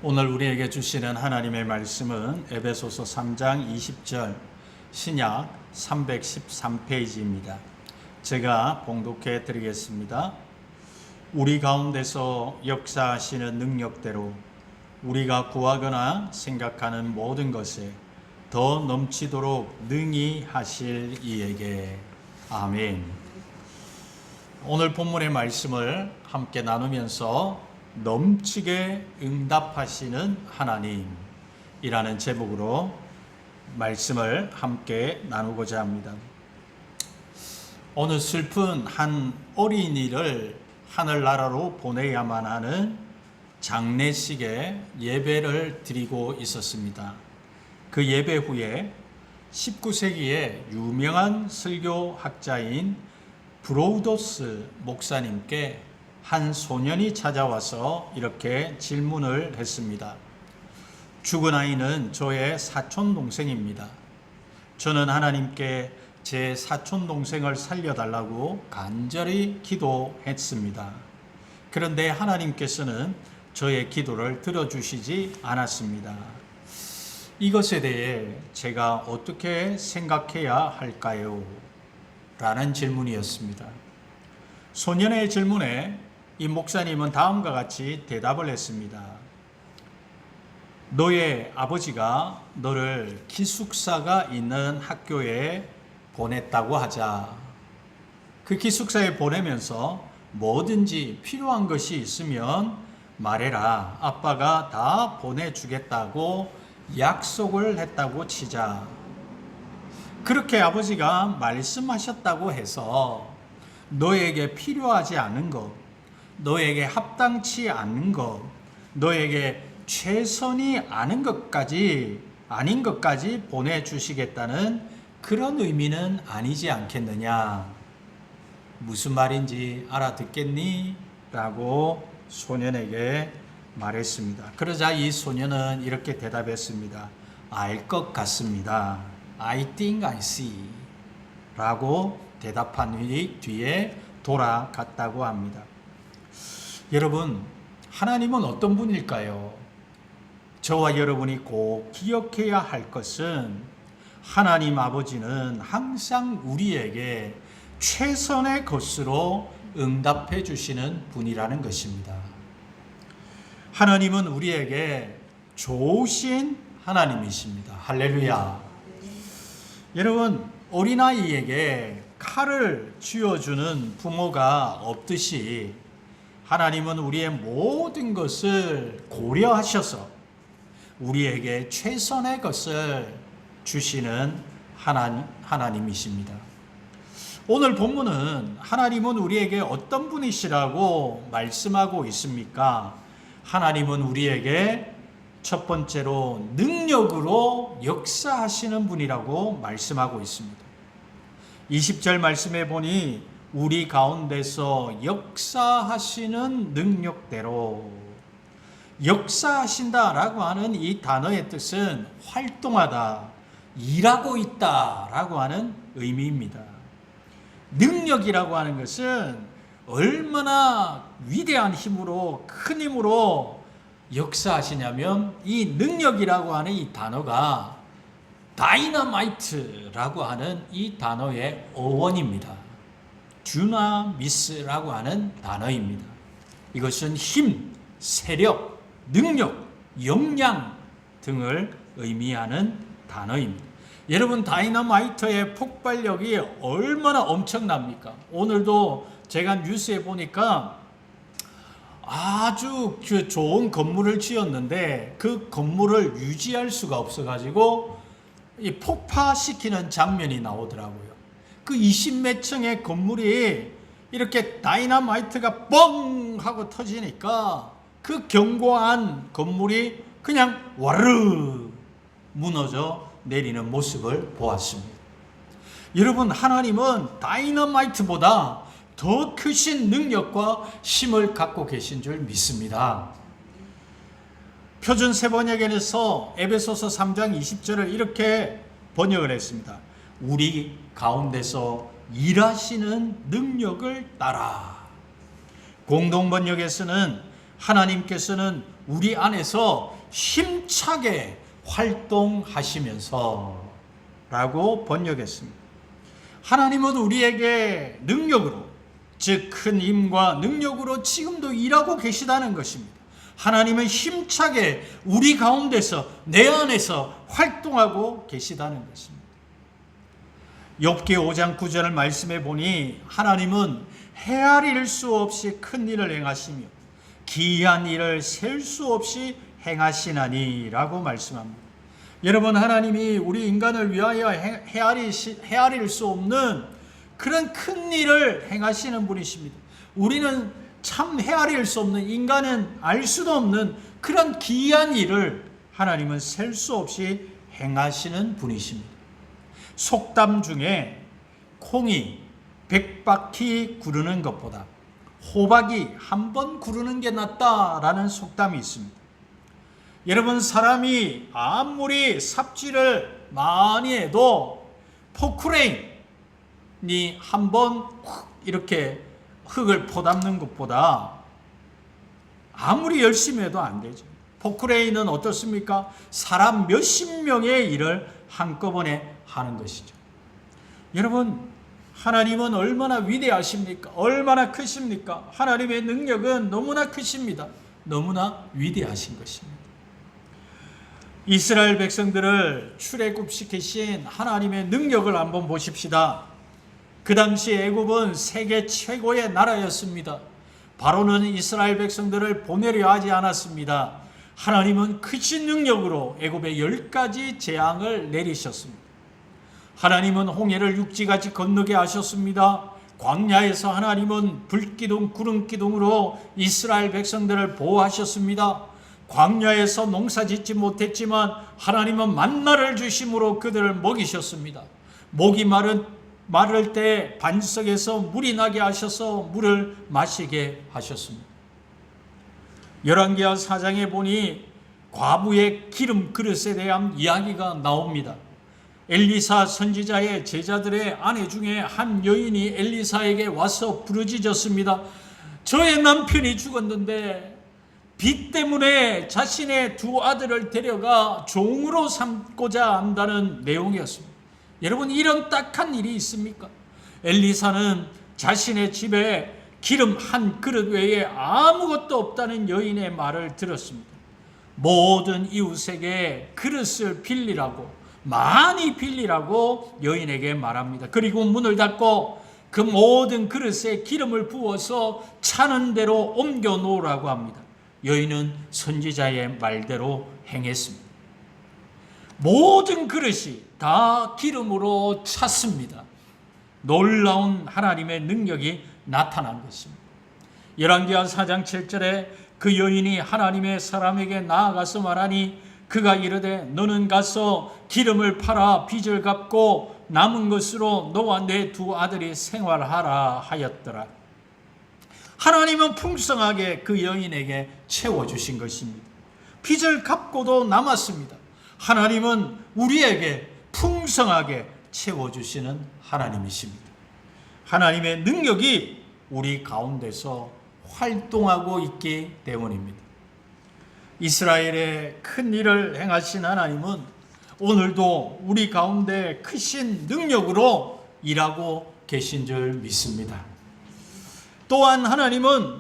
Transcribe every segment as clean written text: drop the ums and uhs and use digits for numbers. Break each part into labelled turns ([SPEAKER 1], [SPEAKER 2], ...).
[SPEAKER 1] 오늘 우리에게 주시는 하나님의 말씀은 에베소서 3장 20절 신약 313페이지입니다. 제가 봉독해 드리겠습니다. 우리 가운데서 역사하시는 능력대로 우리가 구하거나 생각하는 모든 것에 더 넘치도록 능히 하실 이에게. 아멘. 오늘 본문의 말씀을 함께 나누면서 넘치게 응답하시는 하나님이라는 제목으로 말씀을 함께 나누고자 합니다. 어느 슬픈 한 어린이를 하늘나라로 보내야만 하는 장례식에 예배를 드리고 있었습니다. 그 예배 후에 19세기의 유명한 설교학자인 브로우도스 목사님께 한 소년이 찾아와서 이렇게 질문을 했습니다. 죽은 아이는 저의 사촌 동생입니다. 저는 하나님께 제 사촌 동생을 살려달라고 간절히 기도했습니다. 그런데 하나님께서는 저의 기도를 들어주시지 않았습니다. 이것에 대해 제가 어떻게 생각해야 할까요? 라는 질문이었습니다. 소년의 질문에 이 목사님은 다음과 같이 대답을 했습니다. 너의 아버지가 너를 기숙사가 있는 학교에 보냈다고 하자. 그 기숙사에 보내면서 뭐든지 필요한 것이 있으면 말해라. 아빠가 다 보내주겠다고 약속을 했다고 치자. 그렇게 아버지가 말씀하셨다고 해서 너에게 필요하지 않은 것, 너에게 합당치 않은 것, 너에게 최선이 아닌 것까지 보내주시겠다는 그런 의미는 아니지 않겠느냐. 무슨 말인지 알아듣겠니? 라고 소년에게 말했습니다. 그러자 이 소년은 이렇게 대답했습니다. 알 것 같습니다. I think I see. 라고 대답한 뒤에 돌아갔다고 합니다. 여러분, 하나님은 어떤 분일까요? 저와 여러분이 꼭 기억해야 할 것은 하나님 아버지는 항상 우리에게 최선의 것으로 응답해 주시는 분이라는 것입니다. 하나님은 우리에게 좋으신 하나님이십니다. 할렐루야. 여러분, 어린아이에게 칼을 쥐어주는 부모가 없듯이 하나님은 우리의 모든 것을 고려하셔서 우리에게 최선의 것을 주시는 하나님이십니다. 오늘 본문은 하나님은 우리에게 어떤 분이시라고 말씀하고 있습니까? 하나님은 우리에게 첫 번째로 능력으로 역사하시는 분이라고 말씀하고 있습니다. 20절 말씀에 보니 우리 가운데서 역사하시는 능력대로, 역사하신다라고 하는 이 단어의 뜻은 활동하다, 일하고 있다라고 하는 의미입니다. 능력이라고 하는 것은 얼마나 위대한 힘으로, 큰 힘으로 역사하시냐면 이 능력이라고 하는 이 단어가 다이너마이트라고 하는 이 단어의 어원입니다. 듀나미스라고 하는 단어입니다. 이것은 힘, 세력, 능력, 역량 등을 의미하는 단어입니다. 여러분, 다이너마이트의 폭발력이 얼마나 엄청납니까? 오늘도 제가 뉴스에 보니까 아주 좋은 건물을 지었는데 그 건물을 유지할 수가 없어가지고 이 폭파시키는 장면이 나오더라고요. 그 20몇 층의 건물이 이렇게 다이너마이트가 뻥 하고 터지니까 그 견고한 건물이 그냥 와르르 무너져 내리는 모습을 보았습니다. 여러분, 하나님은 다이너마이트보다 더 크신 능력과 힘을 갖고 계신 줄 믿습니다. 표준 세번역에서 에베소서 3장 20절을 이렇게 번역을 했습니다. 우리 가운데서 일하시는 능력을 따라. 공동번역에서는 하나님께서는 우리 안에서 힘차게 활동하시면서 라고 번역했습니다. 하나님은 우리에게 능력으로, 즉 큰 힘과 능력으로 지금도 일하고 계시다는 것입니다. 하나님은 힘차게 우리 가운데서, 내 안에서 활동하고 계시다는 것입니다. 욥기 5장 9절을 말씀해 보니 하나님은 헤아릴 수 없이 큰 일을 행하시며 기이한 일을 셀 수 없이 행하시나니 라고 말씀합니다. 여러분, 하나님이 우리 인간을 위하여 헤아릴 수 없는 그런 큰 일을 행하시는 분이십니다. 우리는 참 헤아릴 수 없는, 인간은 알 수도 없는 그런 기이한 일을 하나님은 셀 수 없이 행하시는 분이십니다. 속담 중에 콩이 100바퀴 구르는 것보다 호박이 한 번 구르는 게 낫다라는 속담이 있습니다. 여러분, 사람이 아무리 삽질을 많이 해도 포크레인이 한 번 이렇게 흙을 포담는 것보다 아무리 열심히 해도 안 되죠. 포크레인은 어떻습니까? 사람 몇십 명의 일을 한꺼번에 하는 것이죠. 여러분, 하나님은 얼마나 위대하십니까? 얼마나 크십니까? 하나님의 능력은 너무나 크십니다. 너무나 위대하신 것입니다. 이스라엘 백성들을 출애굽시키신 하나님의 능력을 한번 보십시다. 그 당시 애굽은 세계 최고의 나라였습니다. 바로는 이스라엘 백성들을 보내려 하지 않았습니다. 하나님은 크신 능력으로 애굽에 10가지 재앙을 내리셨습니다. 하나님은 홍해를 육지같이 건너게 하셨습니다. 광야에서 하나님은 불기둥, 구름기둥으로 이스라엘 백성들을 보호하셨습니다. 광야에서 농사 짓지 못했지만 하나님은 만나를 주심으로 그들을 먹이셨습니다. 목이 마를 때 반석에서 물이 나게 하셔서 물을 마시게 하셨습니다. 열왕기하 4장에 보니 과부의 기름 그릇에 대한 이야기가 나옵니다. 엘리사 선지자의 제자들의 아내 중에 한 여인이 엘리사에게 와서 부르짖었습니다. 저의 남편이 죽었는데 빚 때문에 자신의 두 아들을 데려가 종으로 삼고자 한다는 내용이었습니다. 여러분, 이런 딱한 일이 있습니까? 엘리사는 자신의 집에 기름 한 그릇 외에 아무것도 없다는 여인의 말을 들었습니다. 모든 이웃에게 그릇을 빌리라고, 많이 빌리라고 여인에게 말합니다. 그리고 문을 닫고 그 모든 그릇에 기름을 부어서 차는 대로 옮겨 놓으라고 합니다. 여인은 선지자의 말대로 행했습니다. 모든 그릇이 다 기름으로 찼습니다. 놀라운 하나님의 능력이 나타난 것입니다. 열왕기하 4장 7절에 그 여인이 하나님의 사람에게 나아가서 말하니 그가 이르되 너는 가서 기름을 팔아 빚을 갚고 남은 것으로 너와 내 두 아들이 생활하라 하였더라. 하나님은 풍성하게 그 여인에게 채워주신 것입니다. 빚을 갚고도 남았습니다. 하나님은 우리에게 풍성하게 채워주시는 하나님이십니다. 하나님의 능력이 우리 가운데서 활동하고 있기 때문입니다. 이스라엘의 큰 일을 행하신 하나님은 오늘도 우리 가운데 크신 능력으로 일하고 계신 줄 믿습니다. 또한 하나님은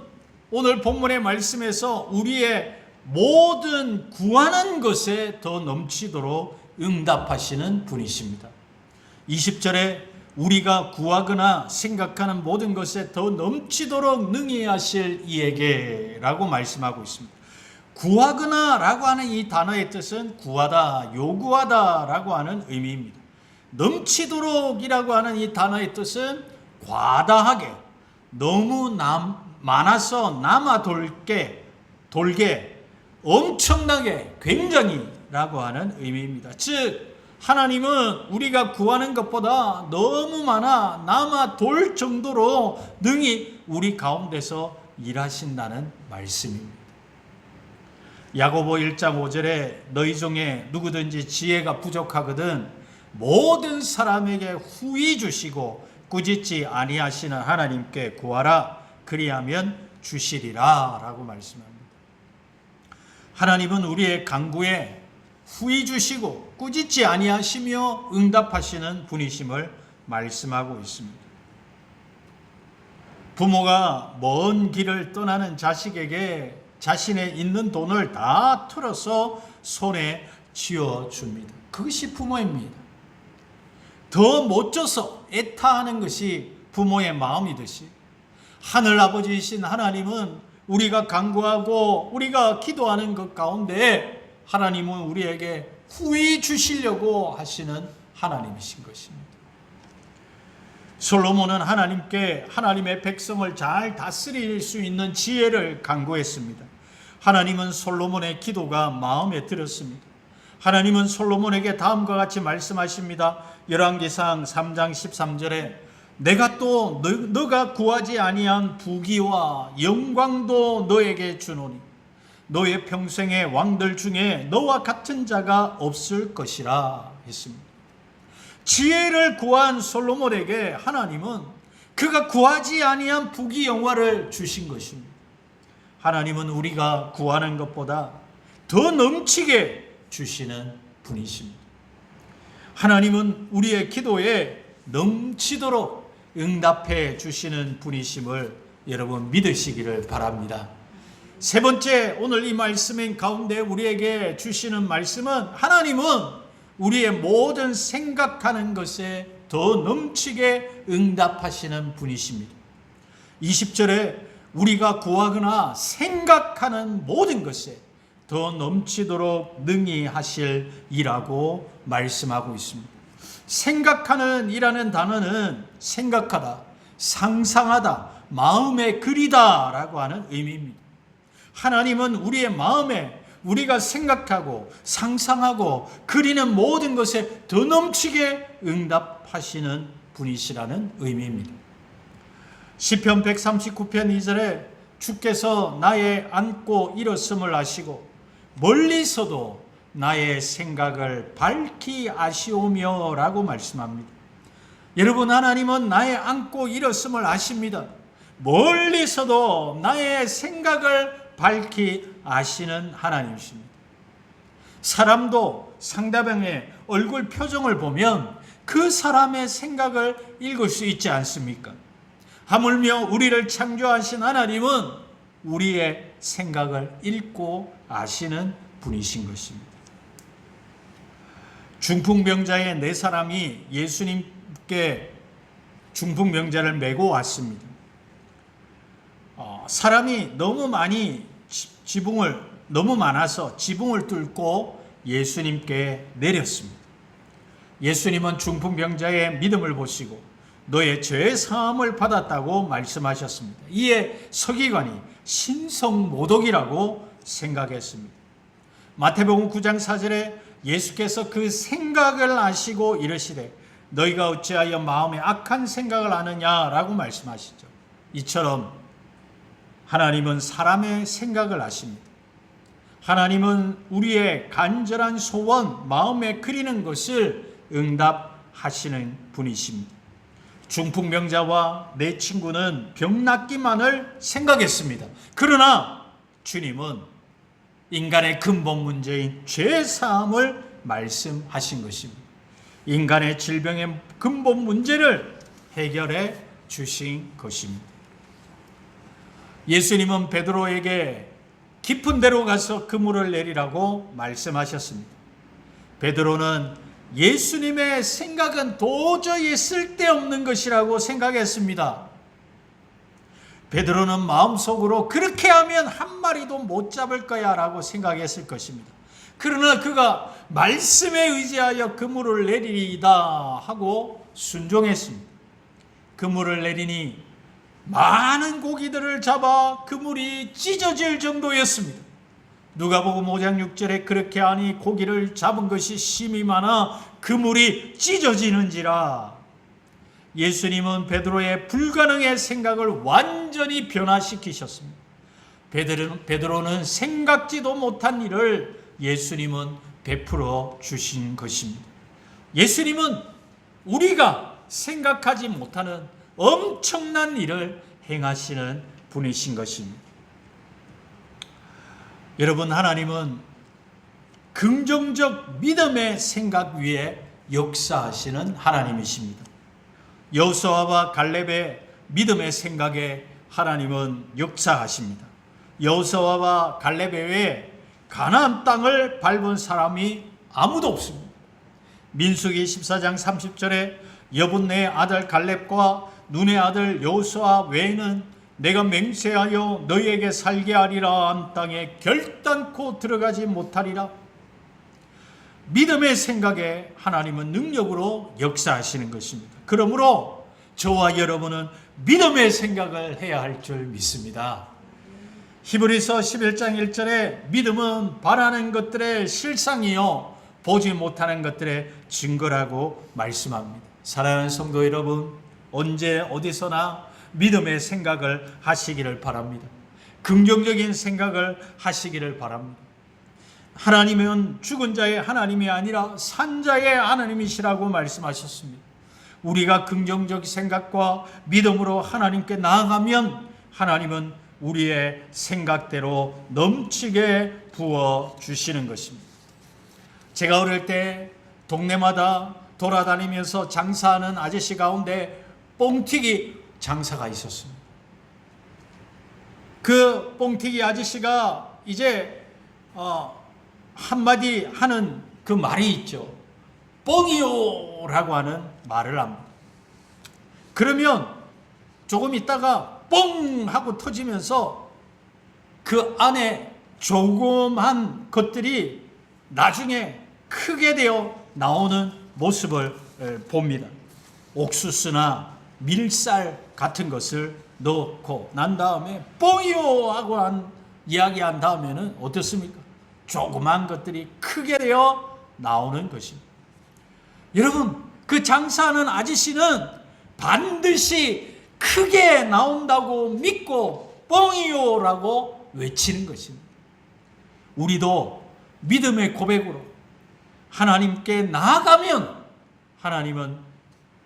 [SPEAKER 1] 오늘 본문의 말씀에서 우리의 모든 구하는 것에 더 넘치도록 응답하시는 분이십니다. 20절에 우리가 구하거나 생각하는 모든 것에 더 넘치도록 능히 하실 이에게 라고 말씀하고 있습니다. 구하거나 라고 하는 이 단어의 뜻은 구하다, 요구하다 라고 하는 의미입니다. 넘치도록이라고 하는 이 단어의 뜻은 과다하게, 너무 많아서 남아 돌게, 엄청나게, 굉장히 라고 하는 의미입니다. 즉 하나님은 우리가 구하는 것보다 너무 많아 남아 돌 정도로 능히 우리 가운데서 일하신다는 말씀입니다. 야고보 1장 5절에 너희 중에 누구든지 지혜가 부족하거든 모든 사람에게 후히 주시고 꾸짖지 아니하시는 하나님께 구하라 그리하면 주시리라 라고 말씀합니다. 하나님은 우리의 간구에 후히 주시고 꾸짖지 아니하시며 응답하시는 분이심을 말씀하고 있습니다. 부모가 먼 길을 떠나는 자식에게 자신의 있는 돈을 다 털어서 손에 쥐어줍니다. 그것이 부모입니다. 더 못 줘서 애타하는 것이 부모의 마음이듯이 하늘아버지이신 하나님은 우리가 간구하고 우리가 기도하는 것 가운데 하나님은 우리에게 후히 주시려고 하시는 하나님이신 것입니다. 솔로몬은 하나님께 하나님의 백성을 잘 다스릴 수 있는 지혜를 간구했습니다. 하나님은 솔로몬의 기도가 마음에 들었습니다. 하나님은 솔로몬에게 다음과 같이 말씀하십니다. 열왕기상 3장 13절에 내가 또 너가 구하지 아니한 부귀와 영광도 너에게 주노니 너의 평생의 왕들 중에 너와 같은 자가 없을 것이라 했습니다. 지혜를 구한 솔로몬에게 하나님은 그가 구하지 아니한 부귀 영화를 주신 것입니다. 하나님은 우리가 구하는 것보다 더 넘치게 주시는 분이십니다. 하나님은 우리의 기도에 넘치도록 응답해 주시는 분이심을 여러분 믿으시기를 바랍니다. 세 번째, 오늘 이 말씀 가운데 우리에게 주시는 말씀은 하나님은 우리의 모든 생각하는 것에 더 넘치게 응답하시는 분이십니다. 20절에 우리가 구하거나 생각하는 모든 것에 더 넘치도록 능히 하실 이라고 말씀하고 있습니다. 생각하는 이라는 단어는 생각하다, 상상하다, 마음에 그리다 라고 하는 의미입니다. 하나님은 우리의 마음에 우리가 생각하고 상상하고 그리는 모든 것에 더 넘치게 응답하시는 분이시라는 의미입니다. 시편 139편 2절에 주께서 나의 앉고 일었음을 아시고 멀리서도 나의 생각을 밝히 아시오며 라고 말씀합니다. 여러분, 하나님은 나의 앉고 일었음을 아십니다. 멀리서도 나의 생각을 밝히 아시는 하나님이십니다. 사람도 상대방의 얼굴 표정을 보면 그 사람의 생각을 읽을 수 있지 않습니까? 하물며 우리를 창조하신 하나님은 우리의 생각을 읽고 아시는 분이신 것입니다. 중풍병자의 4사람이 예수님께 중풍병자를 메고 왔습니다. 사람이 너무 많아서 지붕을 뚫고 예수님께 내렸습니다. 예수님은 중풍병자의 믿음을 보시고 너의 죄 사함을 받았다고 말씀하셨습니다. 이에 서기관이 신성모독이라고 생각했습니다. 마태복음 9장 4절에 예수께서 그 생각을 아시고 이르시되 너희가 어찌하여 마음에 악한 생각을 하느냐라고 말씀하시죠. 이처럼 하나님은 사람의 생각을 아십니다. 하나님은 우리의 간절한 소원, 마음에 그리는 것을 응답하시는 분이십니다. 중풍병자와 내 친구는 병 낫기만을 생각했습니다. 그러나 주님은 인간의 근본 문제인 죄 사함을 말씀하신 것입니다. 인간의 질병의 근본 문제를 해결해 주신 것입니다. 예수님은 베드로에게 깊은 데로 가서 그물을 내리라고 말씀하셨습니다. 베드로는 예수님의 생각은 도저히 쓸데없는 것이라고 생각했습니다. 베드로는 마음속으로 그렇게 하면 한 마리도 못 잡을 거야 라고 생각했을 것입니다. 그러나 그가 말씀에 의지하여 그물을 내리리이다 하고 순종했습니다. 그물을 내리니 많은 고기들을 잡아 그물이 찢어질 정도였습니다. 누가복음 5장 6절에 그렇게 하니 고기를 잡은 것이 심히 많아 그물이 찢어지는지라. 예수님은 베드로의 불가능의 생각을 완전히 변화시키셨습니다. 베드로는 생각지도 못한 일을 예수님은 베풀어 주신 것입니다. 예수님은 우리가 생각하지 못하는 엄청난 일을 행하시는 분이신 것입니다. 여러분, 하나님은 긍정적 믿음의 생각 위에 역사하시는 하나님이십니다. 여호수아와 갈렙의 믿음의 생각에 하나님은 역사하십니다. 여호수아와 갈렙 외에 가나안 땅을 밟은 사람이 아무도 없습니다. 민수기 14장 30절에 여분네의 아들 갈렙과 눈의 아들 여호수아 외에는 내가 맹세하여 너희에게 살게 하리라 한 땅에 결단코 들어가지 못하리라. 믿음의 생각에 하나님은 능력으로 역사하시는 것입니다. 그러므로 저와 여러분은 믿음의 생각을 해야 할 줄 믿습니다. 히브리서 11장 1절에 믿음은 바라는 것들의 실상이요 보지 못하는 것들의 증거라고 말씀합니다. 사랑하는 성도 여러분, 언제 어디서나 믿음의 생각을 하시기를 바랍니다. 긍정적인 생각을 하시기를 바랍니다. 하나님은 죽은 자의 하나님이 아니라 산 자의 하나님이시라고 말씀하셨습니다. 우리가 긍정적 생각과 믿음으로 하나님께 나아가면 하나님은 우리의 생각대로 넘치게 부어주시는 것입니다. 제가 어릴 때 동네마다 돌아다니면서 장사하는 아저씨 가운데 뻥튀기 장사가 있었습니다. 그 뻥튀기 아저씨가 이제 한마디 하는 그 말이 있죠. 뻥이요 라고 하는 말을 합니다. 그러면 조금 있다가 뻥 하고 터지면서 그 안에 조그만 것들이 나중에 크게 되어 나오는 모습을 봅니다. 옥수수나 밀쌀 같은 것을 넣고 난 다음에 뻥이요 하고 이야기한 다음에는 어떻습니까? 조그만 것들이 크게 되어 나오는 것입니다. 여러분, 그 장사하는 아저씨는 반드시 크게 나온다고 믿고 뻥이요라고 외치는 것입니다. 우리도 믿음의 고백으로 하나님께 나아가면 하나님은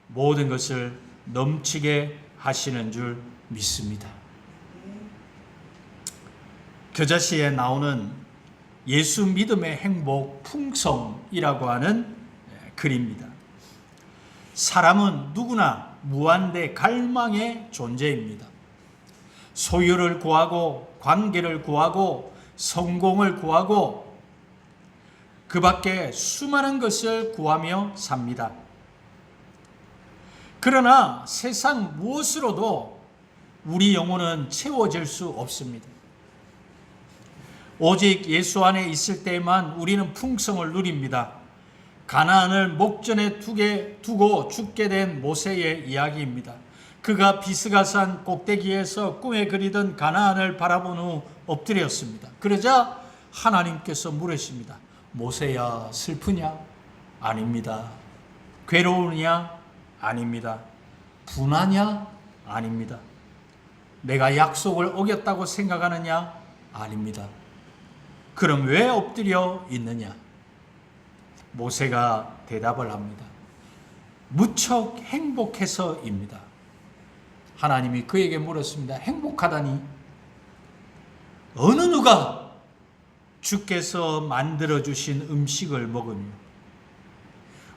[SPEAKER 1] 모든 것을 넘치게 하시는 줄 믿습니다. 겨자씨에 나오는 예수 믿음의 행복 풍성이라고 하는 글입니다. 사람은 누구나 무한대 갈망의 존재입니다. 소유를 구하고 관계를 구하고 성공을 구하고 그 밖에 수많은 것을 구하며 삽니다. 그러나 세상 무엇으로도 우리 영혼은 채워질 수 없습니다. 오직 예수 안에 있을 때만 우리는 풍성을 누립니다. 가나안을 목전에 두고 죽게 된 모세의 이야기입니다. 그가 비스가산 꼭대기에서 꿈에 그리던 가나안을 바라본 후 엎드렸습니다. 그러자 하나님께서 물으십니다. 모세야, 슬프냐? 아닙니다. 괴로우냐? 아닙니다. 분하냐? 아닙니다. 내가 약속을 어겼다고 생각하느냐? 아닙니다. 그럼 왜 엎드려 있느냐? 모세가 대답을 합니다. 무척 행복해서입니다. 하나님이 그에게 물었습니다. 행복하다니? 어느 누가 주께서 만들어주신 음식을 먹으며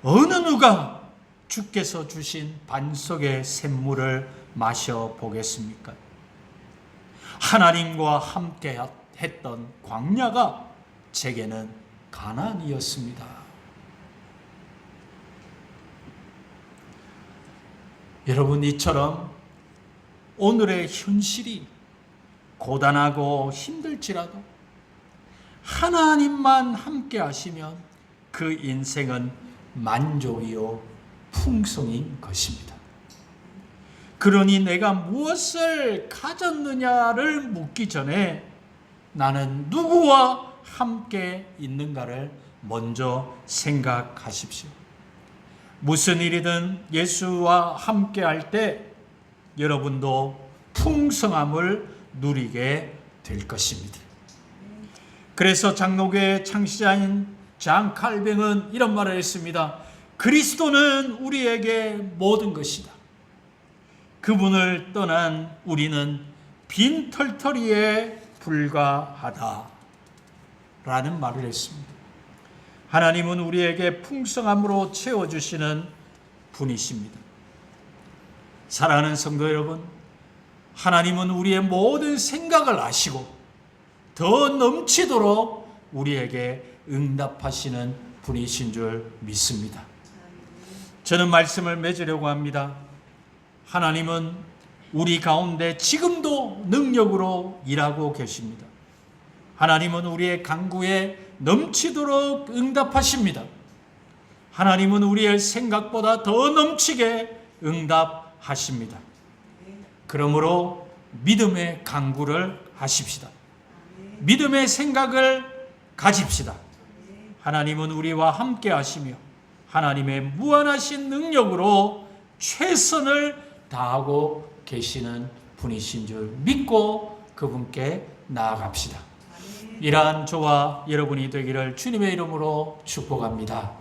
[SPEAKER 1] 어느 누가 주께서 주신 반석의 샘물을 마셔보겠습니까? 하나님과 함께 했던 광야가 제게는 가나안이었습니다. 여러분, 이처럼 오늘의 현실이 고단하고 힘들지라도 하나님만 함께 하시면 그 인생은 만족이요 풍성인 것입니다. 그러니 내가 무엇을 가졌느냐를 묻기 전에 나는 누구와 함께 있는가를 먼저 생각하십시오. 무슨 일이든 예수와 함께 할 때 여러분도 풍성함을 누리게 될 것입니다. 그래서 장로교의 창시자인 장 칼뱅은 이런 말을 했습니다. 그리스도는 우리에게 모든 것이다. 그분을 떠난 우리는 빈 털터리에 불과하다. 라는 말을 했습니다. 하나님은 우리에게 풍성함으로 채워주시는 분이십니다. 사랑하는 성도 여러분, 하나님은 우리의 모든 생각을 아시고 더 넘치도록 우리에게 응답하시는 분이신 줄 믿습니다. 저는 말씀을 맺으려고 합니다. 하나님은 우리 가운데 지금도 능력으로 일하고 계십니다. 하나님은 우리의 간구에 넘치도록 응답하십니다. 하나님은 우리의 생각보다 더 넘치게 응답하십니다. 그러므로 믿음의 간구를 하십시다. 믿음의 생각을 가집시다. 하나님은 우리와 함께 하시며 하나님의 무한하신 능력으로 최선을 다하고 계시는 분이신 줄 믿고 그분께 나아갑시다. 이러한 저와 여러분이 되기를 주님의 이름으로 축복합니다.